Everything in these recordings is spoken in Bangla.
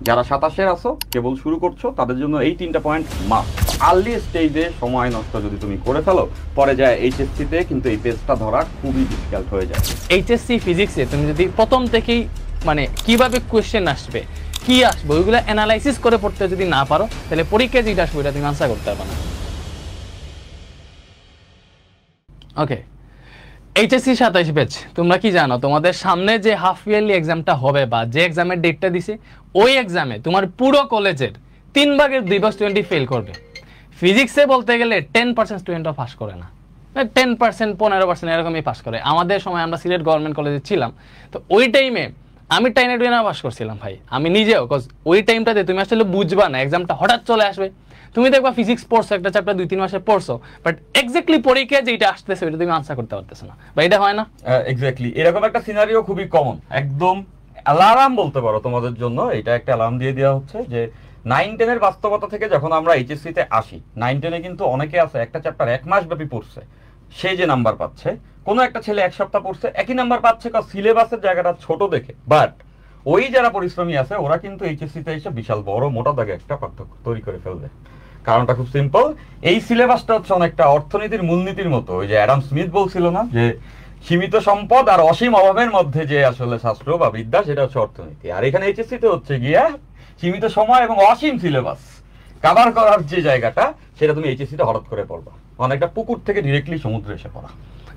যারা 27-এর আছো কেবল শুরু করছো তাদের জন্য এই 3টা পয়েন্ট মাস্ট। আর্লি স্টেজে সময় নষ্ট যদি তুমি করে ফেলো পরে যায় এইচএসসিতে কিন্তু এই পেজটা ধরা খুবই ডিফিকাল্ট হয়ে যায়। এইচএসসি ফিজিক্সে তুমি যদি প্রথম থেকেই মানে কিভাবে কোয়েশ্চেন আসবে কি আসবে ওইগুলো অ্যানালাইসিস করে পড়তে যদি না পারো তাহলে পরীক্ষায় যেটা আসবে ওইটা তুমি আনসার করতে পারবে না। ওকে, এইচএসসি 27 ব্যাচ, তোমরা কি জানো তোমাদের সামনে যে হাফ ইয়ারলি এক্সামটা হবে বা যে এক্সামের ডেটটা দিছে ওই এক্সামে তোমার পুরো কলেজের 3 ভাগের 2 ভাগ স্টুডেন্টই ফেল করবে। ফিজিক্সে বলতে গেলে 10% স্টুডেন্টও পাস করে না, 10% 15% এরকমই পাস করে। আমাদের সময় আমরা সিলেট গভর্নমেন্ট কলেজে ছিলাম, তো ওই টাইমে আমি টাইনে টুইনা পাস করছিলাম ভাই, আমি নিজেও। কজ ওই টাইমটাতে তুমি আসলে বুঝবা না, এক্সামটা হঠাৎ চলে আসবে, তুমি দেখবা ফিজিক্স পড়ছো একটা চ্যাপ্টার 2-3 মাসে পড়ছো, বাট এক্স্যাক্টলি পরীক্ষা যেটা আসতেছে ওইটা তুমি আনসার করতে পারতেছ না, বা এটা হয় না? এক্স্যাক্টলি এরকম একটা সিনারিও খুবই কমন, একদম অ্যালার্ম বলতে পারো তোমাদের জন্য। এটা একটা অ্যালার্ম দিয়ে দেওয়া হচ্ছে যে 9-10-এর বাস্তবতা থেকে যখন আমরা এইচএসসিতে আসি, 9-10-এ কিন্তু অনেকে আছে একটা চ্যাপ্টার 1 মাস ব্যাপী পড়ছে, সে যে নাম্বার পাচ্ছে, কোনো একটা ছেলে 1 সপ্তাহ পড়ছে একই নাম্বার পাচ্ছে, কারণ সিলেবাসের জায়গাটা ছোট দেখে। বাট ওই যারা পরিশ্রমী আছে ওরা কিন্তু এইচএসসিতে এসে বিশাল বড় মোটা দাগে একটা পার্থক্য তৈরি করে ফেলবে। কারণটা খুব সিম্পল, এই সিলেবাসটা হচ্ছে অনেকটা অর্থনীতির মূলনীতির মতো। ওই যে অ্যাডাম স্মিথ বলছিল না যে সীমিত সম্পদ আর অসীম অভাবের মধ্যে যে আসলে শাস্ত্র বা বিদ্যা, সেটা হচ্ছে অর্থনীতি। আর এখানে এইচএসসিতে হচ্ছে গিয়া সীমিত সময় এবং অসীম সিলেবাস কভার করার যে জায়গাটা, সেটা তুমি এইচএসসিতে হঠাৎ করে পড়বা, অনেকটা পুকুর থেকে ডিরেক্টলি সমুদ্রে এসে পড়া।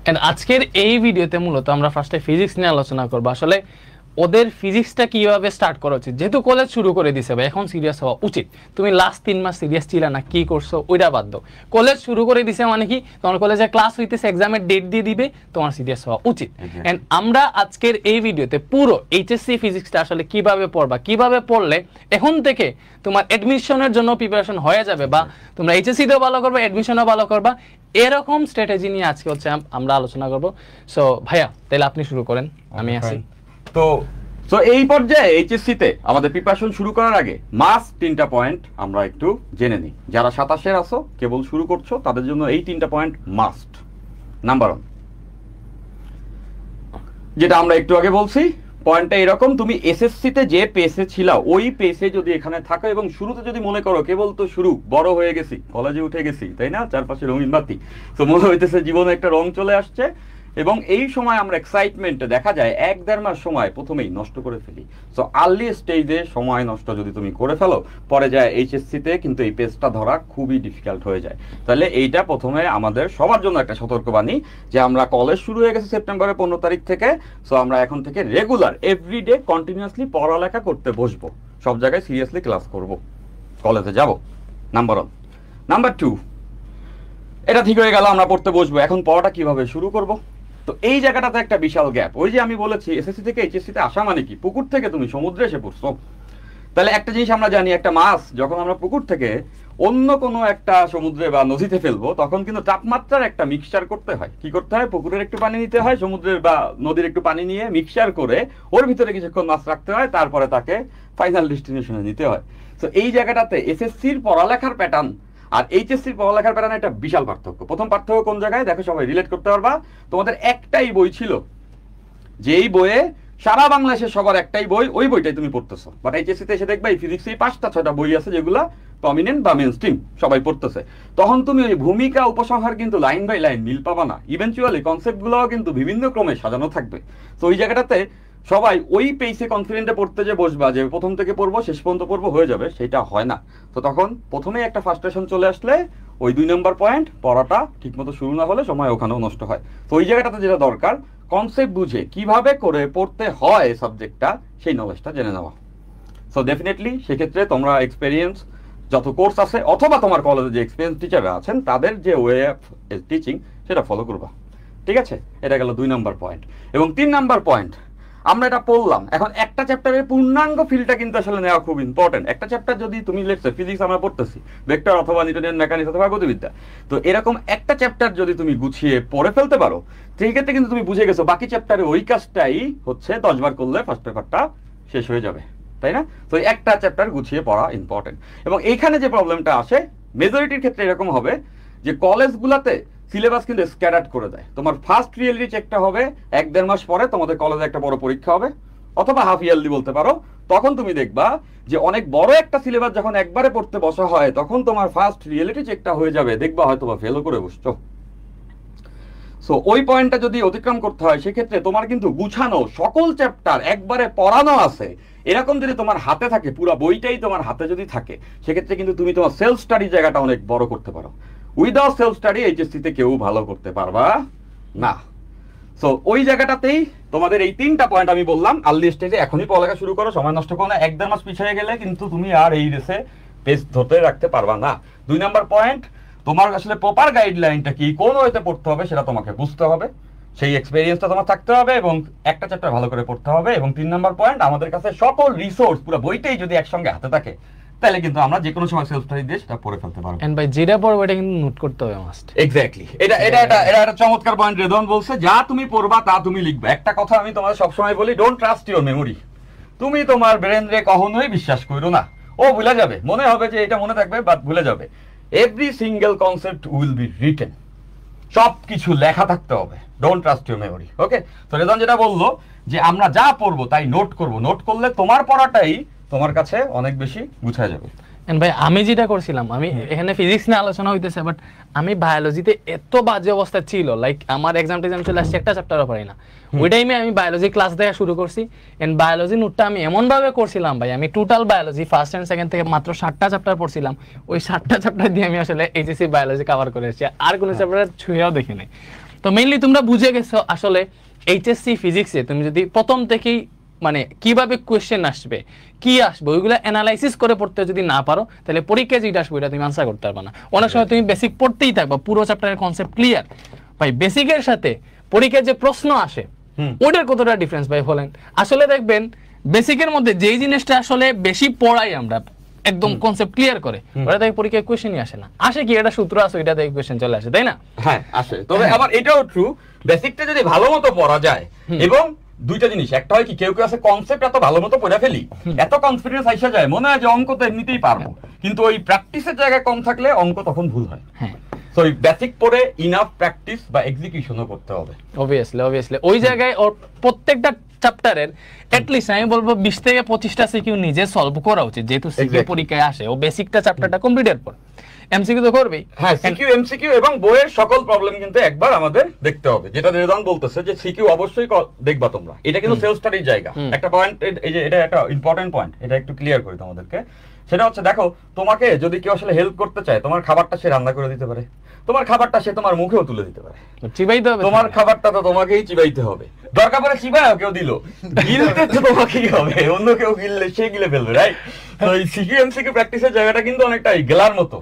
এন্ড আজকের এই ভিডিওতে মূলত আমরা ফার্স্টে ফিজিক্স নিয়ে আলোচনা করবো, আসলে ওদের ফিজিক্সটা কিভাবে স্টার্ট করা উচিত। যেহেতু কলেজ শুরু করে দিছে বা এখন সিরিয়াস হওয়া উচিত, তুমি লাস্ট 3 মাস সিরিয়াস ছিল না, কি করছো ওইটা বাদ দাও। কলেজ শুরু করে দিছে মানে কি, তোমার কলেজে ক্লাস হইতেছে, এক্সামের ডেট দিয়ে দিবে, তোমার সিরিয়াস হওয়া উচিত। এন্ড আমরা আজকের এই ভিডিওতে পুরো এইচএসসি ফিজিক্সটা আসলে কিভাবে পড়বা, কিভাবে পড়লে এখন থেকে তোমার অ্যাডমিশনের জন্য প্রিপারেশন হয়ে যাবে, বা তোমরা এইচএসসিতেও ভালো করবে, অ্যাডমিশনও ভালো করবা, এরকম স্ট্র্যাটেজি নিয়ে আজকে হচ্ছে আমরা আলোচনা করব। সো ভাইয়া তাহলে আপনি শুরু করেন, আমি আছি। তো এই পর্যায়ে এইচএসসিতে আমাদের প্রিপারেশন শুরু করার আগে মাস্ট 3টা পয়েন্ট আমরা একটু জেনে নিই। যারা 27-এর আছো কেবল শুরু করছো তাদের জন্য এই 3টা পয়েন্ট মাস্ট। নাম্বার 1, যেটা আমরা একটু আগে বলছি, পয়েন্টটা এরকম, তুমি এসএসসিতে যে পেসে ছিলা ওই পেসে যদি এখানে থাকো এবং শুরুতে যদি মনে করো কেবল তো শুরু, বড় হয়ে গেছি, কলেজে উঠে গেছি, তাই না, চারপাশে রঙিন বাতি, তো মনে হইতেছে জীবনে একটা রং চলে আসছে, এবং এই সময় আমরা এক্সাইটমেন্টে দেখা যায় 1-1.5 মাস সময় প্রথমেই নষ্ট করে ফেলি। সো আর্লি স্টেজে সময় নষ্ট যদি তুমি করে ফেলো পরে যায় এইচএসসিতে কিন্তু এই পেজটা ধরা খুবই ডিফিকাল্ট হয়ে যায়। তাহলে এইটা প্রথমে আমাদের সবার জন্য একটা সতর্কবাণী যে আমরা কলেজ শুরু হয়ে গেছে সেপ্টেম্বরের 15 তারিখ থেকে। সো আমরা এখন থেকে রেগুলার এভরিডে কন্টিনিউয়াসলি পড়ালেখা করতে বসবো, সব জায়গায় সিরিয়াসলি ক্লাস করব, কলেজে যাব। নাম্বার 1। নাম্বার 2, এটা ঠিক হয়ে গেল, আমরা পড়তে বসবো, এখন পড়াটা কিভাবে শুরু করব? তো এই জায়গাটাতে একটা বিশাল গ্যাপ। ওই যে আমি বলেছি এসএসসি থেকে এইচএসসিতে আসা মানে কি, পুকুর থেকে তুমি সমুদ্রে এসে পড়ছো। তাহলে একটা জিনিস আমরা জানি, একটা মাছ যখন আমরা পুকুর থেকে অন্য কোনো একটা সমুদ্রে বা নদীতে ফেলবো তখন কিন্তু তাপমাত্রার একটা মিক্সচার করতে হয়। কি করতে হয়, পুকুরের একটু পানি নিতে হয়, সমুদ্রের বা নদীর একটু পানি নিয়ে মিক্সচার করে ওর ভিতরে কিছুক্ষণ মাছ রাখতে হয়, তারপরে তাকে ফাইনাল ডেস্টিনেশনে নিতে হয়। তো এই জায়গাটাতে এসএসসির পড়ালেখার প্যাটার্ন আর এইচএসসির পড়ালেখার প্যাটার্ন একটা বিশাল পার্থক্য। প্রথম পার্থক্য কোন জায়গায় দেখো, সবাই রিলেট করতে পারবা, তোমাদের একটাই বই ছিল, যেই বইয়ে সারা বাংলাদেশের সবার একটাই বই, ওই বইটাই তুমি পড়তেছো। বাট এইচএসসিতে এসে দেখবা এই ফিজিক্সে 5টা-6টা বই আছে যেগুলা প্রমিনেন্ট বা মেইন স্ট্রিম সবাই পড়তেছে। তখন তুমি ওই ভূমিকা উপসংহার কিন্তু লাইন বাই লাইন মিল পাবা না, ইভেনচুয়ালি কনসেপ্টগুলোও কিন্তু বিভিন্ন ক্রমে সাজানো থাকবে। তো ওই জায়গাটাতে সবাই ওই পেসে কনফিডেন্টে পড়তে যে বসবা যে প্রথম থেকে পড়বো শেষ পর্যন্ত পড়বো হয়ে যাবে, সেটা হয় না। তো তখন প্রথমেই একটা ফার্স্ট্রেশন চলে আসলে ওই 2 নম্বর পয়েন্ট, পড়াটা ঠিকমতো শুরু না হলে সময় ওখানেও নষ্ট হয়। তো ওই জায়গাটাতে যেটা দরকার, কনসেপ্ট বুঝে কিভাবে করে পড়তে হয় সাবজেক্টটা, সেই নলেজটা জেনে নেওয়া। সো ডেফিনেটলি সেক্ষেত্রে তোমরা এক্সপেরিয়েন্স যত কোর্স আছে অথবা তোমার কলেজে যে এক্সপিরিয়েন্স টিচাররা আছেন তাদের যে ওয়ে অফ টিচিং সেটা ফলো করবা। ঠিক আছে, এটা গেল 2 নম্বর পয়েন্ট। এবং 3 নম্বর পয়েন্ট, আমরা এটা পড়লাম, এখন একটা চ্যাপ্টারের পূর্ণাঙ্গ ফিলটা কিন্তু আসলে নেওয়া খুব ইম্পর্টেন্ট। একটা চ্যাপ্টার যদি তুমি লেটসে ফিজিক্স আমরা পড়তেছি, ভেক্টর অথবা নিউটনিয়ান মেকানিক্স অথবা গতিবিদ্যা, তো এরকম একটা চ্যাপ্টার যদি তুমি গুছিয়ে পড়ে ফেলতে পারো, সেই ক্ষেত্রে কিন্তু তুমি বুঝে গেছো বাকি চ্যাপ্টারে ওই কাজটাই হচ্ছে 10 বার করলে ফার্স্ট পেপারটা শেষ হয়ে যাবে, তাই না? তো একটা চ্যাপ্টার গুছিয়ে পড়া ইম্পর্টেন্ট। এবং এইখানে যে প্রবলেমটা আসে মেজরিটির ক্ষেত্রে এরকম হবে যে কলেজগুলোতে সিলেবাস কিন্তু স্ক্যাটার্ড করে দেয়। তোমার ফার্স্ট রিয়েলিটি চেকটা হবে 1-1.5 মাস পরে, তোমাদের কলেজে একটা বড় পরীক্ষা হবে, অথবা হাফ ইয়ারলি বলতে পারো, তখন তুমি দেখবা যে অনেক বড় একটা সিলেবাস যখন একবারে পড়তে বসা হয় তখন তোমার ফার্স্ট রিয়েলিটি চেকটা হয়ে যাবে, দেখবা হয়তো বা ফেলও করে বসছো। সো ওই পয়েন্টটা যদি অতিক্রম করতে হয় সেক্ষেত্রে তোমার কিন্তু গুছানো সকল চ্যাপ্টার একবারে পড়ানো আছে এরকম যদি তোমার হাতে থাকে, পুরো বইটাই তোমার হাতে যদি থাকে, সেক্ষেত্রে কিন্তু তুমি তোমার সেলফ স্টাডি জায়গাটা অনেক বড় করতে পারো। উইদাউট সেলফ স্টাডি এইচএসসি তে কেউ ভালো করতে পারবা না। সো ওই জায়গাটাতেই তোমাদের এই 3টা পয়েন্ট আমি বললাম, আর্লি স্টেজে এখনই পড়ালেখা শুরু করো, সময় নষ্ট করো না। 1-1.5 মাস পিছিয়ে গেলে কিন্তু তুমি আর এই রেসে পেজ ধরতে রাখতে পারবা না। 2 নাম্বার পয়েন্ট, তোমার আসলে প্রপার গাইডলাইনটা কি, কোন ওয়েতে পড়তে হবে সেটা তোমাকে বুঝতে হবে, সেই এক্সপেরিয়েন্সটা তোমার থাকতে হবে এবং একটা চ্যাপ্টার ভালো করে পড়তে হবে। এবং 3 নাম্বার পয়েন্ট, আমাদের কাছে সকল রিসোর্স পুরো বইটাই যদি একসঙ্গে হাতে থাকে তাহলে কিন্তু আমরা যে কোনো সময় সেলফ স্টাডি দিয়ে সেটা পড়ে ফেলতে পারবো। এন্ড ভাই যেটা পড়বে এটা কিন্তু নোট করতে হবে মাস্ট। এক্স্যাক্টলি, এটা একটা চমৎকার পয়েন্ট রেদওয়ান বলছে, যা তুমি পড়বা তা তুমি লিখবা। একটা কথা আমি তোমাদের সবসময় বলি, ডোন্ট ট্রাস্ট ইওর মেমোরি। তুমি তোমার ব্রেন রে কখনোই বিশ্বাস করো না, ও ভুলে যাবে, মনে হবে যে এটা মনে থাকবে বাট ভুলে যাবে। Every single concept will be written, সব কিছু লেখা থাকতে হবে। Don't trust your memory. Okay, তো রেদওয়ান যেটা বললো যে আমরা যা পড়বো তাই নোট করব, নোট করলে তোমার পড়াটাই তোমার কাছে অনেক বেশি গুছায় যাবে। ভাই আমি যেটা করছিলাম, আমি এখানে ফিজিক্স নিয়ে আলোচনা হইতেছে বাট আমি বায়োলজিতে এত বাজে অবস্থা ছিল, লাইক আমার এক্সাম চলে আসছে, একটা চ্যাপ্টারও পারি না। ওই টাইমে আমি বায়োলজি ক্লাস দেখা শুরু করছি এন্ড বায়োলজি নোটটা আমি এমন ভাবে করছিলাম ভাই, আমি total biology first and second থেকে মাত্র 7টা চ্যাপ্টার পড়ছিলাম। ওই 7টা চ্যাপ্টার দিয়ে আমি আসলে এইচএসসি বায়োলজি কভার করেছি, আর কোনো চ্যাপ্টার ছুঁয়েও দেখিনি। তো মেইনলি তোমরা বুঝে গেছো আসলে এইচএসসি ফিজিক্সে তুমি যদি প্রথম থেকেই মানে কিভাবে কোয়েশ্চেন আসবে, কি আসবে, ওইগুলো অ্যানালাইসিস করে পড়তে যদি না পারো তাহলে পরীক্ষায় যেটা আসবে এটা তুমি আনসার করতে পারবে না। অনেক সময় তুমি বেসিক পড়তেই থাকবা, পুরো চ্যাপ্টারের কনসেপ্ট ক্লিয়ার, ভাই বেসিকের সাথে পরীক্ষায় যে প্রশ্ন আসে ওটার কতটা ডিফারেন্স ভাই বলেন। আসলে দেখবেন বেসিকের মধ্যে যেই জিনিসটা আসলে বেশি পড়াই আমরা একদম কনসেপ্ট ক্লিয়ার করে, ওটা থেকে পরীক্ষায় কোশ্চেনই আসে না। আসে কি এটা সূত্র আছে, ওইটা থেকে কোশ্চেন চলে আসে, তাই না? হ্যাঁ আসে, তবে আবার এটাও ট্রু, বেসিকটা যদি ভালো মতো পড়া যায় এবং দুইটা জিনিস, একটা হয় কি কেউ কেউ আছে কনসেপ্ট এত ভালো মতো পড়ে ফেলি, এত কনফিডেন্স আইসা যায়, মনে হয় যে অঙ্ক তো এমনিতেই পারবো, কিন্তু ওই প্র্যাকটিসের জায়গায় কম থাকলে অঙ্ক তখন ভুল হয়। হ্যাঁ, সো ওই বেসিক পড়ে ইনাফ প্র্যাকটিস বা এক্সিকিউশনও করতে হবে। অবভিয়াসলি ওই জায়গায় ওর প্রত্যেকটা চ্যাপ্টারের এটলিস্ট আমি বলবো 20 থেকে 25টা সিকিউ নিজে সলভ করা উচিত, যেহেতু সিকিউ পরীক্ষায় আসে। ও বেসিকটা চ্যাপ্টারটা কমপ্লিটের পর এমসিকিউ তো করবেই। হ্যাঁ, সিকিউ এমসিকিউ এবং বইয়ের সকল প্রবলেম কিন্তু একবার আমাদের দেখতে হবে, যেটা রেদওয়ান বলতেছে যে সিকিউ অবশ্যই দেখবা তোমরা, এটা কিন্তু সেলফ স্টাডির জায়গা। একটা পয়েন্ট, এই যে এটা একটা ইম্পর্টেন্ট পয়েন্ট, এটা একটু ক্লিয়ার করি তোমাদেরকে। সেটা হচ্ছে, দেখো তোমাকে যদি কেউ আসলে হেল্প করতে চায়, তোমার খাবারটা সে রান্না করে দিতে পারে, তোমার খাবারটা সে তোমার মুখেও তুলে দিতে পারে, চিবাইতে হবে, তোমার খাবারটা তো তোমাকেই চিবাইতে হবে। দরকার পড়ে চিবায়ও কেউ দিল, গিলতে তো তোমাকেই হবে, অন্য কেউ গিললে সে গিলে ফেলবে, রাইট? তো এই সিকিউ এমসিকিউ প্র্যাকটিসের জায়গাটা কিন্তু অনেকটা গেলার মতো।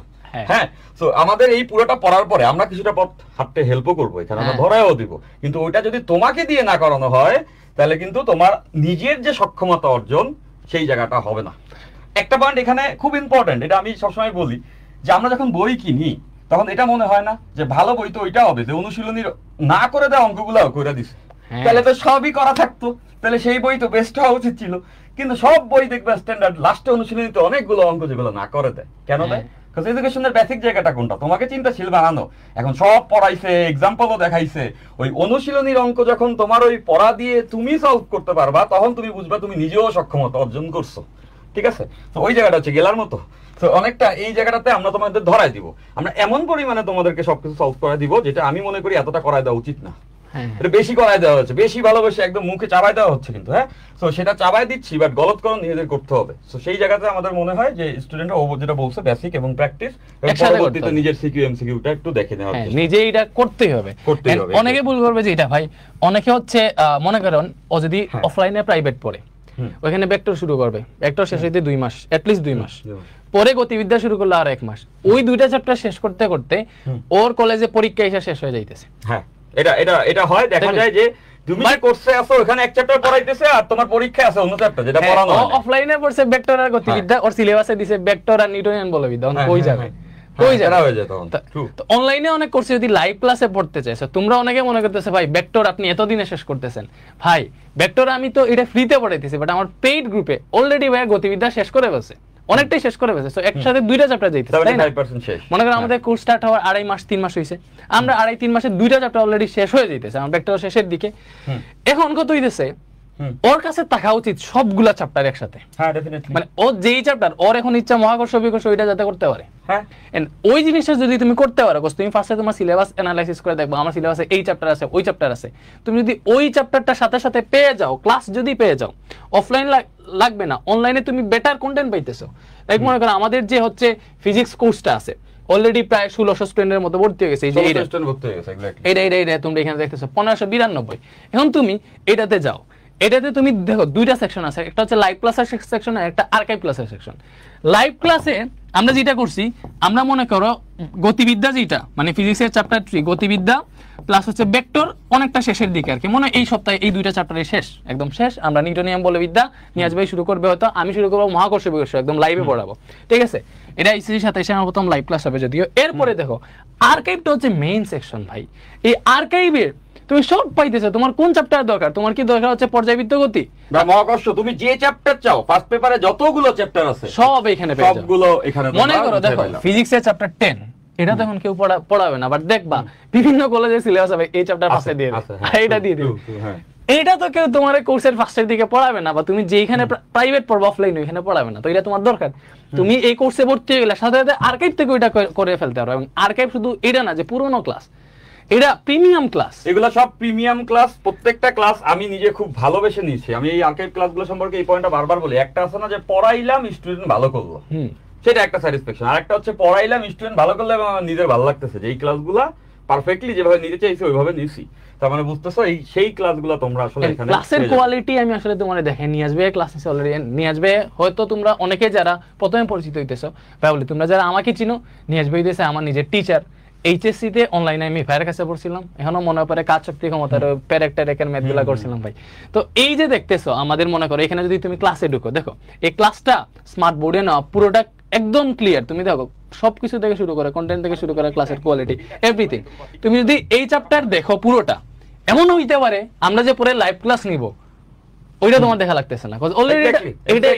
হ্যাঁ, তো আমাদের এই পুরোটা পড়ার পরে আমরা কিছুটা পথ হাঁটতে হেল্পও করবো, এখানে আমরা ধরায়ও দিব, কিন্তু ওইটা যদি তোমাকে দিয়ে না করানো হয় তাহলে কিন্তু তোমার নিজের যে সক্ষমতা অর্জন সেই জায়গাটা হবে না। একটা পয়েন্ট এখানে খুব ইম্পর্টেন্ট, এটা আমি সবসময় বলি যে আমরা যখন বই কিনি তখন এটা মনে হয় না যে ভালো বই তো ওইটা হবে যে অনুশীলনী না করে দেয় অঙ্কগুলো করে দিছে, তাহলে তো সবই করা থাকতো, তাহলে সেই বই তো বেস্ট হওয়া উচিত ছিল। কিন্তু সব বই দেখবে স্ট্যান্ডার্ড, লাস্টে অনুশীলনীতে অনেকগুলো অঙ্ক যেগুলো না করে দেয়, কেন দেয়? এডুকেশনের বেসিক জায়গাটা কোনটা, তোমাকে চিন্তাশীল বানানো। এখন সব পড়াইছে, এক্সাম্পলও দেখাইছে, ওই অনুশীলনীর অঙ্ক যখন তোমার ওই পড়া দিয়ে তুমি সলভ করতে পারবা তখন তুমি বুঝবা তুমি নিজেও সক্ষমতা অর্জন করছো, ঠিক আছে? তো ওই জায়গাটা হচ্ছে গেলার মতো। তো অনেকটা এই জায়গাটাতে আমরা তোমাদের ধরাই দিব, আমরা এমন পরিমাণে তোমাদেরকে সবকিছু সলভ করে দিব যেটা আমি মনে করি এতটা করাই দেওয়া উচিত না, এটা বেশি করাই দেওয়া হচ্ছে, বেশি ভালোবেসে একদম মুখে চাবাই দেওয়া হচ্ছে কিন্তু। হ্যাঁ, তো সেটা চাবাই দিচ্ছি, বাট গলতকরণ নিজেদের করতে হবে। তো সেই জায়গাতে আমাদের মনে হয় যে স্টুডেন্টরা ও যেটা বলছে বেসিক এবং প্র্যাকটিস, পরবর্তীতে নিজের সিকিউ এমসিকিউটা একটু দেখে নেওয়া, নিজে এটা করতেই হবে। অনেকে ভুল করবে যে এটা ভাই, অনেকে হচ্ছে মনে করেন ও যদি অফলাইনে প্রাইভেট পড়ে, ওখানে ভেক্টর শুরু করবে, ভেক্টর শেষ হইতে 2 মাস, এটলিস্ট 2 মাস, পরে গতিবিদ্যা শুরু করলে আর 1 মাস, ওই 2টা চ্যাপ্টার শেষ করতে করতে ওর কলেজে পরীক্ষা এসে শেষ হয়ে যাইতেছে। হ্যাঁ, এটা হয়, দেখা যায় যে তুমি যে কোর্সে আছো ওখানে এক চ্যাপ্টার পড়াইতেছে আর তোমার পরীক্ষা আছে অন্য চ্যাপ্টার যেটা পড়ানো হয়। অফলাইনে পড়ছে ভেক্টর আর গতিবিদ্যা, ওর সিলেবাসে দিছে ভেক্টর আর নিউটনিয়ান বলবিদ্যা, কই যাবে? অনলাইনে অনেক কোর্সে যদি লাইভ ক্লাসে পড়তে চাইছো, তোমরা অনেকে মনে করতেছে ভাই ভেক্টর আপনি এতদিনে শেষ করতেছেন, ভাই ভেক্টর আমি তো এটা ফ্রিতে পড়াইতেছি, বাট আমার পেইড গ্রুপে অলরেডি ভাই গতিবিদ্যা শেষ করে ফেলছে, অনেকটাই শেষ করে ফেলছে। সো একসাথে 2টা চ্যাপ্টার যাইতেছে, তাই না? মনে করেন আমাদের কোর্স স্টার্ট হওয়ার 2.5 মাস 3 মাস হইছে, আমরা 2.5-3 মাসে 2টা চ্যাপ্টার অলরেডি শেষ হয়ে যাইতেছে, আমার ভেক্টর শেষের দিকে। এখন কত হইতেছে ওর কাছে থাকা উচিত সবগুলা চ্যাপ্টার একসাথে। হ্যাঁ ডেফিনেটলি, মানে ও যেই চ্যাপ্টার ওর এখন ইচ্ছা মহাকর্ষ বিকর্ষ ওইটা যাতে করতে পারে। হ্যাঁ এন্ড ওই জিনিসটা যদি তুমি করতে পারো, তুমি ফার্স্টে তোমার সিলেবাস অ্যানালাইসিস করে দেখবা আমার সিলেবাসে এই চ্যাপ্টার আছে ওই চ্যাপ্টার আছে, তুমি যদি ওই চ্যাপ্টারটার সাথে সাথে পেয়ে যাও, ক্লাস যদি পেয়ে যাও, অফলাইন লাগবে না, অনলাইনে তুমি বেটার কন্টেন্ট পাইতেছো। লাইক মনে করো আমাদের যে হচ্ছে ফিজিক্স কোর্সটা আছে অলরেডি প্রায় 1600 স্টুডেন্টের মতো ভর্তি হয়ে গেছে। এই যে এইটা তোমরা এখানে দেখতেছো 1592। এখন তুমি এটাতে যাও, এটাতে তুমি দেখো দুইটা সেকশন আছে, একটা হচ্ছে লাইভ ক্লাসের সেকশন আর একটা আর্কাইভ ক্লাসের সেকশন। লাইভ ক্লাসে আমরা যেটা করছি, আমরা মনে করো গতিবিদ্যা যেটা মানে ফিজিক্সের চ্যাপ্টার 3 গতিবিদ্যা প্লাস হচ্ছে ভেক্টর অনেকটা শেষের দিকে আর কি, মনে এই সপ্তাহে এই দুইটা চ্যাপ্টারে শেষ, একদম শেষ। আমরা নিউটনিয়াম বলবিদ্যা নিয়াজ ভাই শুরু করবে, হয়তো আমি শুরু করবো মহাকর্ষ বিকর্ষ একদম লাইভে পড়াবো, ঠিক আছে? এটা ICC 27 আমার প্রথম লাইভ ক্লাস হবে যদিও। এরপরে দেখো আর্কাইভটা হচ্ছে মেইন সেকশন ভাই। এই আর্কাইভের তুমি সব পাইতেছো, তোমার কোন চ্যাপ্টার দরকার? তোমার কি দরকার হচ্ছে পর্যায়বৃত্ত গতি বা মহাকর্ষ? তুমি যে চ্যাপ্টার চাও ফার্স্ট পেপারে যতগুলো চ্যাপ্টার আছে সব এখানে পেয়ে যাবে, সবগুলো এখানে। মনে করো দেখো ফিজিক্সের চ্যাপ্টার 10 এটা তো এখন কেউ পড়াবে না, বাট দেখবা বিভিন্ন কলেজের সিলেবাস হবে এই চ্যাপ্টার ফার্স্টে দিয়ে দেবে, এইটা দিয়ে দেবে। এইটা তো কেউ তোমার কোর্সের ফার্স্টের দিকে পড়াবে না, বা তুমি যেখানে প্রাইভেট পড়বা অফলাইন ওইখানে পড়াবে না, তো এটা তোমার দরকার। তুমি এই কোর্সে ভর্তি হয়ে গেলে সাথে সাথে আর্কাইভ থেকে ওইটা করে ফেলতে পারো। এবং আর্কাইভ শুধু এটা না যে পুরোনো ক্লাস, এটা প্রিমিয়াম ক্লাস, এগুলা সব প্রিমিয়াম ক্লাস। প্রত্যেকটা ক্লাস আমি নিজে খুব ভালোবেসে নিয়েছি। আমি এই আর্কাইভ ক্লাসগুলো সম্পর্কে এই পয়েন্টটা বারবার বলি। একটা আছে না যে পড়াইলাম স্টুডেন্ট ভালো করলো, সেটা একটা স্যাটিসফ্যাকশন। আর একটা হচ্ছে পড়াইলাম স্টুডেন্ট ভালো করলো এবং আমার নিজের ভালো লাগতেছে যে এই ক্লাসগুলো পারফেক্টলি যেভাবে নিতে চাইছি ওইভাবে নিছি। তার মানে বুঝতেছো এই সেই ক্লাসগুলো তোমরা আসলে এখানে ক্লাসের কোয়ালিটি আমি আসলে তোমারে দেখে নিয়ে আসবে। ক্লাস নিছে অলরেডি নিয়ে আসবে, হয়তো তোমরা অনেকে যারা প্রথমে পরিচিত হইতেছো ভাবলি, তোমরা যারা আমাকে চিনো, নিয়ে আসবে হইতেছে আমার নিজের টিচার। এইচএসসি তে অনলাইনে আমি ভাইয়ের কাছে পড়ছিলাম, এখনো মনে পড়ে কাজ শক্তি ক্ষমতার প্যারেক্টার ম্যাথগুলো করছিলাম ভাই। তো এই যে দেখতেছো আমাদের মনে করো এখানে যদি তুমি ক্লাসে ঢুকো, দেখো এই ক্লাসটা স্মার্ট বোর্ডে না পুরোটা একদম ক্লিয়ার। তুমি দেখো সবকিছু থেকে শুরু করে কন্টেন্ট থেকে শুরু করে ক্লাসের কোয়ালিটি এভরিথিং। তুমি যদি এই চ্যাপ্টার দেখো পুরোটা, এমন হইতে পারে আমরা যে পরে লাইভ ক্লাস নিব ওইটা তোমার দেখা লাগতেছে না, অলরেডি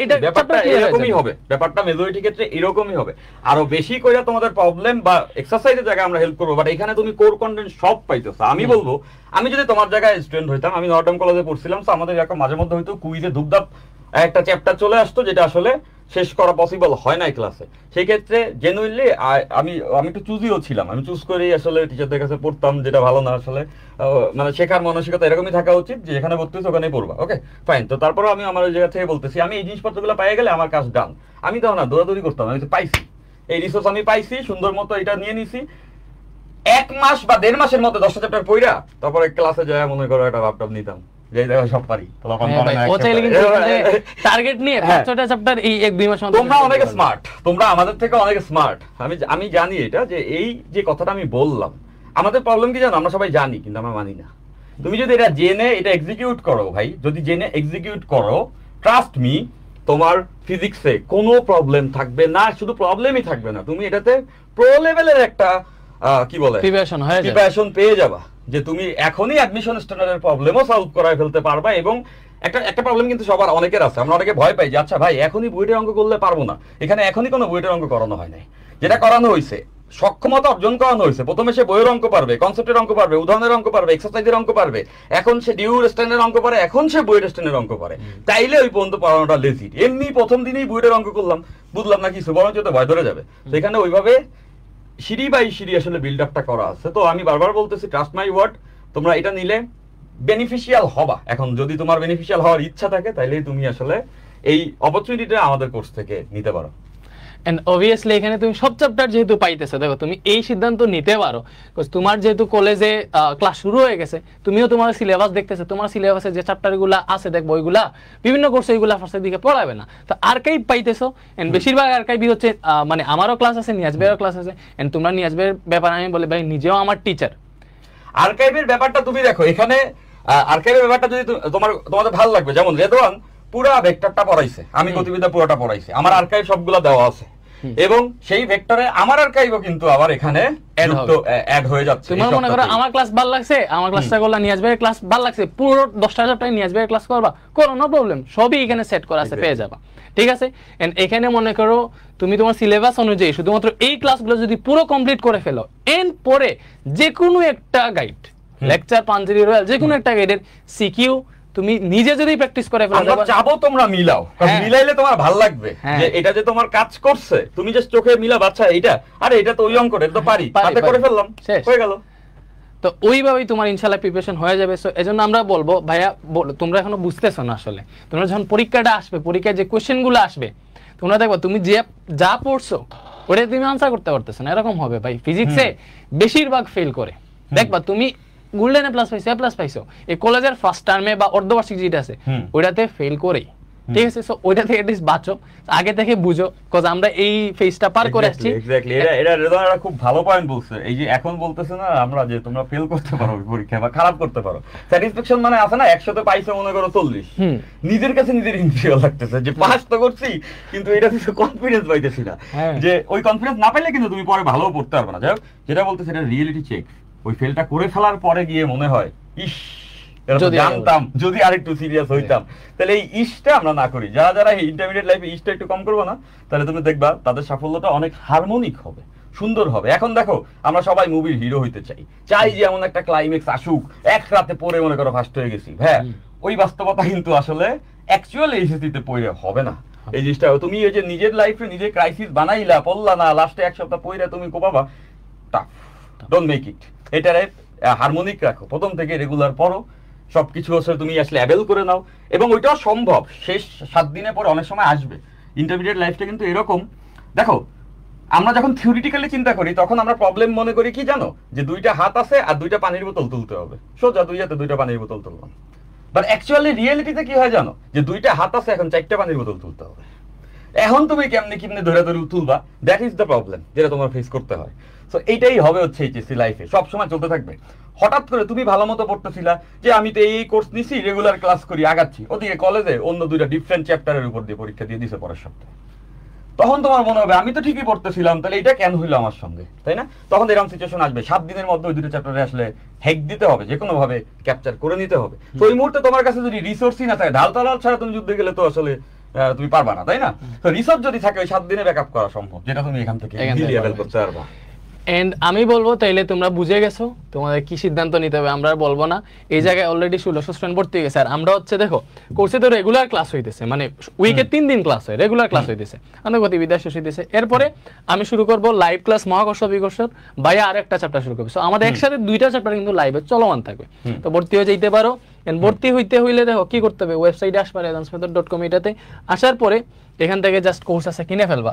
এটা ব্যাপারটা এরকমই হবে। ব্যাপারটা মেজরিটি ক্ষেত্রে এরকমই হবে। আরো বেশি কইরা তোমাদের প্রবলেম বা এক্সারসাইজের জায়গায় আমরা হেল্প করবো, বাট এখানে তুমি কোর কন্টেন্ট সব পাইতেছো। আমি বলবো আমি যদি তোমার জায়গায় স্টুডেন্ট হইতাম, আমি নর্টন কলেজে পড়ছিলাম, তো আমাদের এরকম মাঝে মধ্যে হয়তো কুইজে ধুপধাপ একটা চ্যাপ্টার চলে আসতো যেটা আসলে শেষ করা পসিবল হয় না ক্লাসে। সেই ক্ষেত্রে জেনুইনলি আমি একটু চুজিও ছিলাম, আমি চুজ করেই আসলে টিচারদের কাছে পড়তাম, যেটা ভালো না আসলে মানে শেখার মানসিকতা এরকমই থাকা উচিত যে যেখানে পড়তেছি ওখানেই পড়বা। Okay fine. তো তারপরে আমি আমার ওই জায়গা থেকে বলতেছি আমি এই জিনিসপত্রগুলো পাই গেলে আমার কাজ ডান। আমি তো না দৌড়াদৌড়ি করতাম, আমি তো পাইছি এই রিসোর্স, আমি পাইছি সুন্দর মতো এটা নিয়ে নিছি। 1 মাস বা 1.5 মাসের মধ্যে 10টা চ্যাপ্টার পড়া তারপরে ক্লাসে যায় মনে করো একটা ভাবটাপ নিতাম যে দেখো সব পারি। টার্গেট নিয়ে 5টা চ্যাপ্টার এই 1-2 মাস মধ্যে। তোমরা অনেক স্মার্ট, তোমরা আমাদের থেকে অনেক স্মার্ট। আমি জানি এটা যে এই যে কথাটা আমি বললাম, আমাদের প্রবলেম কি জানো, আমরা সবাই জানি কিন্তু আমরা মানি না। তুমি যদি এটা জেনে এটা এক্সিকিউট করো ভাই, যদি জেনে এক্সিকিউট করো, ট্রাস্ট মি, তোমার ফিজিক্সে কোনো প্রবলেম থাকবে না। শুধু প্রবলেমই থাকবে না, তুমি এটাতে প্রো লেভেলের একটা কি বলে প্রিপারেশন পেয়ে যাবা, যে তুমি এখনই অ্যাডমিশন স্ট্যান্ডার্ডের প্রবলেমও সলভ করায় ফেলতে পারবা। এবং একটা প্রবলেম কিন্তু সবার অনেকের আছে, আমরা অনেকে ভয় পাই যে আচ্ছা ভাই এখনই বুয়েটের অঙ্ক করলে পারবো না। এখানে এখনই কোনো বুয়েটের অঙ্ক করানো হয় নাই। যেটা করানো হয়েছে সক্ষমতা অর্জন করানো হয়েছে। প্রথমে সে বইয়ের অঙ্ক পারবে, কনসেপ্টের অঙ্ক পারবে, উদাহরণের অঙ্ক পারবে, এক্সারসাইজের অঙ্ক পারবে। এখন সে ডিউর স্ট্যান্ডের অঙ্ক পারে, এখন সে বুয়েটের স্ট্যান্ডের অঙ্ক পারে। তাইলে ওই পর্যন্ত পড়ানোটা লেজিট। এমনি প্রথম দিনই বুয়েটের অঙ্ক করলাম, বুঝলাম না কিছু, বরঞ্চ তো ভয় ধরে যাবে। সেখানে ওইভাবে সিঁড়ি বাই সিঁড়ি আসলে বিল্ড আপটা করা আছে। তো আমি বারবার বলতেছি ট্রাস্ট মাই ওয়ার্ড, তোমরা এটা নিলে বেনিফিশিয়াল হবা। এখন যদি তোমার বেনিফিশিয়াল হওয়ার ইচ্ছা থাকে তাইলে তুমি আসলে এই অপরচুনিটিটা আমাদের কোর্স থেকে নিতে পারো। এন্ড অবভিয়াসলি এখানে তুমি সব চ্যাপ্টার যেহেতু পাইতেছো, দেখো তুমি এই সিদ্ধান্ত নিতে পারো তোমার যেহেতু কলেজে ক্লাস শুরু হয়ে গেছে, তুমিও তোমার সিলেবাস দেখতেছো, তোমার সিলেবাসে যে চ্যাপ্টারগুলো আছে দেখবো ওইগুলা বিভিন্ন কোর্সে ওইগুলা ফার্স্টের দিকে পড়াবে না, তো আর্কাইভ পাইতেছো। এন্ড বেশিরভাগ আর্কাইভই হচ্ছে মানে আমারও ক্লাস আছে, নিয়াজবেরও ক্লাস আছে। এন্ড তোমরা নিয়াজবের ব্যাপারে আমি বলি ভাই নিজেও আমার টিচার। আর্কাইভের ব্যাপারটা তুমি দেখো, এখানে আর্কাইভের ব্যাপারটা যদি তোমাদের ভালো লাগবে, যেমন রেদওয়ান পুরা ভেক্টরটা পড়াইছে, আমি গতিবিদ্যা পুরোটা পড়াইছি, আমার আর্কাইভ সবগুলা দেওয়া আছে। এবং সেই ভেক্টরে আমার আর্কাইভও কিন্তু আবার এখানে অ্যাড হয়ে যাচ্ছে। তোমার মনে করো আমার ক্লাস ভালো লাগছে, আমার ক্লাসটা করলা, নিয়াজবের ক্লাস ভালো লাগছে, পুরো 10টা চ্যাপ্টার নিয়াজবের ক্লাস করবা, করো, নো প্রবলেম, সবই এখানে সেট করা আছে, পেয়ে যাবা। ঠিক আছে। এন্ড এখানে মনে করো তুমি তোমার সিলেবাস অনুযায়ী শুধুমাত্র এই ক্লাসগুলো যদি পুরো কমপ্লিট করে ফেলো, এন্ড পরে যে কোনো একটা গাইড, লেকচার, পাঞ্জেরি রয়্যাল, যে কোনো একটা গাইডের সিকিউ তুমি নিজে যদি প্র্যাকটিস করে ফেলো, আমরা চাবো তোমরা মিলাও, কারণ মিলাইলে তোমার ভালো লাগবে যে এটা যে তোমার কাজ করছে, তুমি যে চোখে মিলাবা, আচ্ছা এটা আরে এটা তো ওই অঙ্কটা, এটা তো পারি, হাতে করে ফেললাম, হয়ে গেল। তো ওইভাবেই তোমার ইনশাআল্লাহ প্রিপারেশন হয়ে যাবে। সো এজন্য আমরা বলবো ভাইয়া, তোমরা এখনো বুঝতেছো না আসলে, তোমরা যখন পরীক্ষাটা আসবে, পরীক্ষায় যে কোশ্চেনগুলো আসবে, তোমরা দেখবা তুমি যে যা পড়ছো ওটা তুমি আনসার করতে পারতেছো না, এরকম হবে ভাই। ফিজিক্সে বেশিরভাগ ফেল করে, দেখবা তুমি গোল্ডেন এ প্লাস পাইছো, এ প্লাস পাইছো, এই কলেজের ফার্স্ট টার্মে বা অর্ধবার্ষিক যেটা আছে ওইটাতে ফেল করেই, ঠিক আছে? সো ওইটা থেকে এটলিস্ট বাঁচো, আগে থেকে বুঝো, কজ আমরা এই ফেজটা পার করে আসছি। এক্স্যাক্টলি, এটা রেদওয়ান খুব ভালো পয়েন্ট বলছে। এই যে এখন বলতেছে না আমরা যে তোমরা ফেল করতে পারো পরীক্ষা বা খারাপ করতে পারো, স্যাটিসফ্যাকশন মানে আছে না 100 তে পাইছো মনে করো 40, নিজের কাছে নিজের ইনফিরিয়র লাগতেছে যে পাস তো করছি, কিন্তু এটা কিছু কনফিডেন্স পাইতেছি না, যে ওই কনফিডেন্স না পাইলে কিন্তু তুমি পরে ভালো পড়তে পারবে না। যাই হোক, যেটা বলতেছে এটা রিয়েলিটি চেক। ওই ফেলটা করে ফেলার পরে গিয়ে মনে হয় ইস, জানতাম যদি আরেকটু সিরিয়াস হইতাম, তাহলে এই ইসটা আমরা না করি। যারা যারা ইন্টারমিডিয়েট লাইফে ইসটা একটু কম করবো না, তাহলে তুমি দেখবা তাদের সাফল্যটা অনেক হারমোনিক হবে, সুন্দর হবে। এখন দেখো আমরা সবাই মুভির হিরো হইতে চাই, চাই যে এমন একটা ক্লাইম্যাক্স আসুক, এক রাতে পড়ে মনে করো ফার্স্ট হয়ে গেছি। হ্যাঁ, ওই বাস্তবতা কিন্তু আসলে অ্যাকচুয়াল এইচএসসিতে পড়ে হবে না। এই জিনিসটা তুমি এই যে নিজের লাইফে নিজে ক্রাইসিস বানাইলা, পড়লা না, লাস্টে এক সপ্তাহ পড়ে তুমি কোপাবা, টাফ, ডোন্ট মেক ইট। এটারে হারমোনিক রাখো, প্রথম থেকে রেগুলার পড়ো, সবকিছু আসলে তুমি আসলে অ্যাভেল করে নাও, এবং ওইটাও সম্ভব শেষ 7 দিনের পরে অনেক সময় আসবে। ইন্টারমিডিয়েট লাইফটা কিন্তু এরকম, দেখো আমরা যখন থিওরিটিক্যালি চিন্তা করি তখন আমরা প্রবলেম মনে করি কি জানো, যে 2টা হাত আছে আর 2টা পানির বোতল তুলতে হবে, সোজা 2 হাতে 2টা পানির বোতল তুললাম। বাট অ্যাকচুয়ালি রিয়েলিটিতে কি হয় জানো, যে 2টা হাত আছে, এখন 4টা পানির বোতল তুলতে হবে। এখন তুমি কেমনে ধরে ধরে তুলবা, দ্যাট ইজ দ্য প্রবলেম যেটা তোমার ফেস করতে হয়। সো এইটাই হবে হচ্ছে এইচএসসি লাইফে, সবসময় চলতে থাকবে। হঠাৎ করে তুমি ভালো মতো পড়তেছিলা যে আমি তো এই কোর্স নিছি, রেগুলার ক্লাস করি, আগাচ্ছি, ওদিকে কলেজে অন্য 2টা ডিফারেন্ট চ্যাপ্টারের উপর দিয়ে পরীক্ষা দিয়ে দিছে পরের সপ্তাহে। তখন তোমার মনে হবে আমি তো ঠিকই পড়তেছিলাম, তাহলে এটা কেন হইলো আমার সঙ্গে, তাই না? তখন এরকম সিচুয়েশন আসবে, 7 দিনের মধ্যে ওই 2টা চ্যাপ্টারে আসলে হ্যাক দিতে হবে, যে কোনো ভাবে ক্যাপচার করে নিতে হবে। তো ওই মুহূর্তে তোমার কাছে যদি রিসোর্সই না থাকে, ঢাল তালাল ছাড়া তুমি যুদ্ধে গেলে তো আসলে তুমি পারবা না, তাই না? তো রিসোর্স যদি থাকে ওই 7 দিনে ব্যাকআপ করা সম্ভব, যেটা তুমি এখান থেকে ইজিলি অ্যাভেল করতে পারবা। এন্ড আমি বলবো তাইলে তোমরা বুঝে গেছো তোমাদের কি সিদ্ধান্ত নিতে হবে, আমরা আর বলবো না। এই জায়গায় অলরেডি 1600 স্টুডেন্ট ভর্তি হয়ে গেছে। আর আমরা হচ্ছে দেখো কোর্সে তো রেগুলার ক্লাস হইতেছে, মানে উইকে 3 দিন ক্লাস হয়, রেগুলার ক্লাস হইতেছে, গতিবিদ্যা শেষ হইতেছে। এরপরে আমি শুরু করব লাইভ ক্লাস মহাকর্ষ বিকর্ষণ, ভাইয়া আর একটা চ্যাপ্টার শুরু করবে। সো আমাদের একসাথে 2টা চ্যাপ্টার কিন্তু লাইভে চলমান থাকবে, তো ভর্তি হয়ে যাইতে পারো। ভর্তি হইতে হইলে দেখো কি করতে হবে, ওয়েবসাইটে আসবে advancemethod.com, এটাতে আসার পরে এখান থেকে জাস্ট কোর্স আছে কিনে ফেলবা।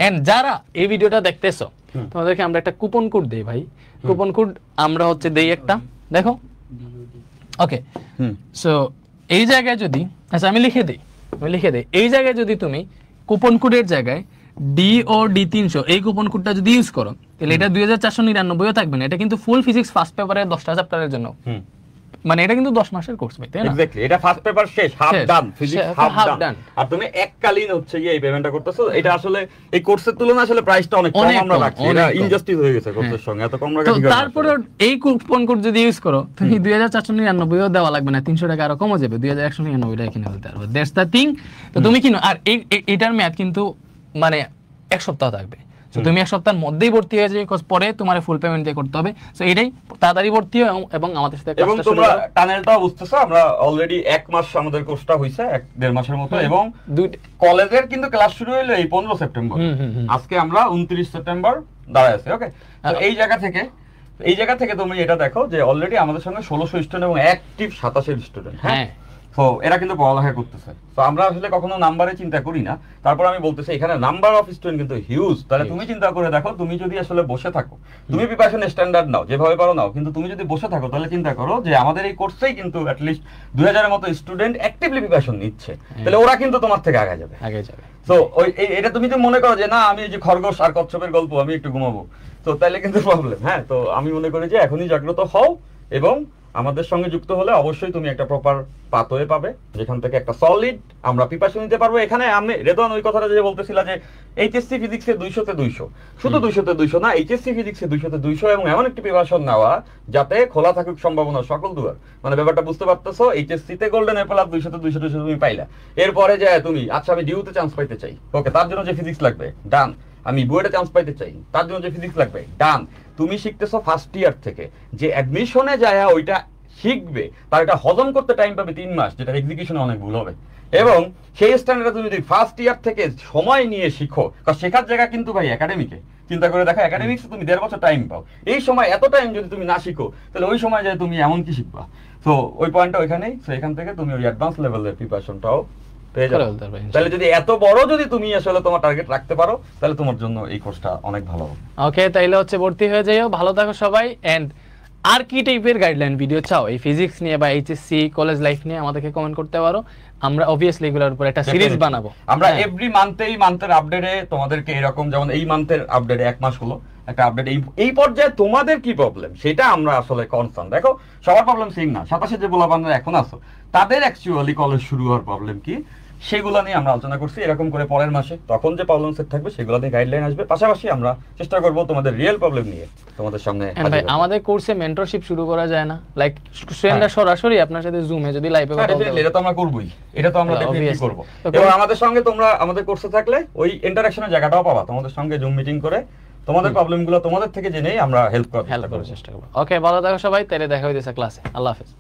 এন্ড যারা এই ভিডিওটা দেখতেছো তোমাদেরকে আমরা একটা কুপন কোড দেই ভাই, কুপন কোড আমরা হচ্ছে দেই একটা, দেখো ওকে। সো এই জায়গায় যদি, আচ্ছা আমি লিখে দেই, এই জায়গায় যদি তুমি কুপন কোডের জায়গায় DOD300 এই কুপন কোডটা যদি ইউজ করো, তাহলে এটা 2499 থাকবে না। এটা কিন্তু ফুল ফিজিক্স ফার্স্ট পেপারের 10টা চ্যাপ্টারের জন্য, মানে এটা কিন্তু 10 মাসের কোর্স ভাই, তাই না? এক্স্যাক্টলি, এটা ফার্স্ট পেপার শেষ, half done, physics half done, আর তুমি এককালীন হচ্ছে এই পেমেন্টটা করতেছো। এটা আসলে এই কোর্সের তুলনায় আসলে প্রাইসটা অনেক কম আমরা রাখছি, এটা ইনজাস্টিস হয়ে গেছে কোর্সের সঙ্গে, এত কম রাখা ঠিক আছে। তারপরে এই কুপন কোড যদি ইউজ করো, তুমি 2499 দেওয়া লাগবে না, 300 টাকা আরো কমে যাবে, 2199 টাকা কিনে ফেলতে পারবে, দ্যাটস দ্য থিং। তো তুমি কিনো, আর এটার মেয়াদ কিন্তু মানে 1 সপ্তাহ থাকবে। সো তুমি 1 সপ্তাহের মধ্যেই ভর্তি হয়ে যাবে, বিকজ পরে তোমার ফুল পেমেন্ট দিয়ে করতে হবে। সো এটাই তাড়াতাড়ি ভর্তি হয় এবং আমাদের সাথে এবং তোমরা টানেলটাও বুঝতেছো, আমরা অলরেডি 1 মাস আমাদের কোর্সটা হইছে, 1-1.5 মাসের মতো, এবং কলেজের কিন্তু ক্লাস শুরু হলো এই 15 সেপ্টেম্বর, আজকে আমরা 29 সেপ্টেম্বর দাঁড়ায় আছি। ওকে, তো এই জায়গা থেকে তুমি এটা দেখো যে অলরেডি আমাদের সঙ্গে 1600 স্টুডেন্ট এবং অ্যাক্টিভ 27 স্টুডেন্ট। হ্যাঁ, তো এরা কিন্তু পড়ালেখা করতেছে। তো আমরা আসলে কখনো নাম্বারে চিন্তা করি না, তারপর আমি বলতেছি এখানে নাম্বার অফ স্টুডেন্ট কিন্তু হিউজ। তাহলে তুমি চিন্তা করে দেখো, তুমি যদি আসলে বসে থাকো, তুমি প্রিপারেশন স্ট্যান্ডার্ড নাও, যেভাবে পারো নাও, কিন্তু তুমি যদি বসে থাকো তাহলে চিন্তা করো যে আমাদের এই কোর্সেই কিন্তু অ্যাটলিস্ট 2000-এর মতো স্টুডেন্ট অ্যাক্টিভলি প্রিপারেশন নিচ্ছে, তাহলে ওরা কিন্তু তোমার থেকে আগে যাবে। তো এটা তুমি যদি মনে করো যে না আমি এই যে খরগোশ আর কচ্ছপের গল্প, আমি একটু ঘুমাবো, তো তাহলে কিন্তু প্রবলেম। হ্যাঁ, তো আমি মনে করি যে এখনই জাগ্রত হও এবং আমাদের সঙ্গে যুক্ত হলে অবশ্যই তুমি একটা প্রপার পাথওয়ে পাবে, যেখান থেকে একটা সলিড আমরা প্রিপারেশন নিতে পারবো। এখানে আমি রেদওয়ান ওই কথাটা যে বলতেছিলা যে এইচএসসি ফিজিক্সে 200-তে 200, শুধু 200-তে 200 না, এইচএসসি ফিজিক্সে 200-তে 200, এবং এমন একটি প্রিপারেশন নেওয়া যাতে খোলা থাকুক সম্ভাবনা সকল দুয়ার। মানে ব্যাপারটা বুঝতে পারতেছো, এইচএসসি-তে গোল্ডেন অ্যাপল আর 200-তে 200 তুমি পাইলা, এরপরে যে তুমি আচ্ছা আমি ডিউতে চান্স পাইতে চাই, ওকে, তার জন্য যে ফিজিক্স লাগবে ডান, আমি বুয়েটে চান্স পাইতে চাই, তার জন্য যে ফিজিক্স লাগবে ডান। তুমি শিখতেছো ফার্স্ট ইয়ার থেকে, যে অ্যাডমিশনে যায় ওইটা শিখবে তার এটা হজম করতে টাইম পাবে 3 মাস, যেটা এক্সিকিউশনে অনেক ভুল হবে। এবং সেই স্ট্যান্ডার্ডে তুমি যদি ফার্স্ট ইয়ার থেকে সময় নিয়ে শিখো, কারণ শেখার জায়গা কিন্তু ভাই একাডেমিকে, চিন্তা করে দেখো একাডেমিক্স তুমি 1.5 বছর টাইম পাও, এই সময় এত টাইম যদি তুমি না শিখো তাহলে ওই সময় যে তুমি এমন কি শিখবা। তো ওই পয়েন্টটা ওইখানেই, তো এখান থেকে তুমি ওই অ্যাডভান্স লেভেলের প্রিপারেশনটাও পেয়ে যাবে। তাহলে যদি এত বড় যদি তুমি আসলে তোমার টার্গেট রাখতে পারো তাহলে তোমার জন্য এই কোর্সটা অনেক ভালো হবে। ওকে, তাইলে হচ্ছে ভর্তি হয়ে যাইও। ভালো থাকো সবাই। এন্ড আর কি টাইপের গাইডলাইন ভিডিও চাও এই ফিজিক্স নিয়ে বা এইচএসসি কলেজ লাইফ নিয়ে, আমাদেরকে কমেন্ট করতে পারো। আমরা অবভিয়াসলি এগুলোর উপর একটা সিরিজ বানাবো। আমরা এভরি মান্থের আপডেটে তোমাদেরকে এরকম, যেমন এই মান্থের আপডেটে 1 মাস হলো একটা আপডেট, এই পর্যায়ে তোমাদের কি প্রবলেম সেটা আমরা আসলে কনসার্ন। দেখো সবার প্রবলেম সেম না, 27 যে বলাবান্ধব এখন আছো তাদের অ্যাকচুয়ালি কলেজ শুরু হওয়ার প্রবলেম কি সেগুলো নিয়ে আমরা আলোচনা করছি। এরকম করে পরের মাসে তখন যে প্রবলেম সেট থাকবে সেগুলো নিয়ে গাইডলাইন আসবে। পাশাপাশি আমরা চেষ্টা করব তোমাদের রিয়েল প্রবলেম নিয়ে তোমাদের সামনে ভাই আমাদের কোর্সে মেন্টরশিপ শুরু করা যায় না? লাইক স্টুডেন্টরা সরাসরি আপনার সাথে জুমে যদি লাইভে কথা বলতে, এটা তো আমরা করবই, এটা তো আমরা ডেফিনেটলি করব। এবং আমাদের সঙ্গে তোমরা আমাদের কোর্সে থাকলে ওই ইন্টারঅ্যাকশনের জায়গাটাও পাবা, তোমাদের সঙ্গে জুম মিটিং করে তোমাদের প্রবলেমগুলো তোমাদের থেকে জেনেই আমরা হেল্প করার চেষ্টা করব। ওকে, ভালো থাকো সবাই, তাহলে দেখা হইতেছে ক্লাসে। আল্লাহ হাফেজ।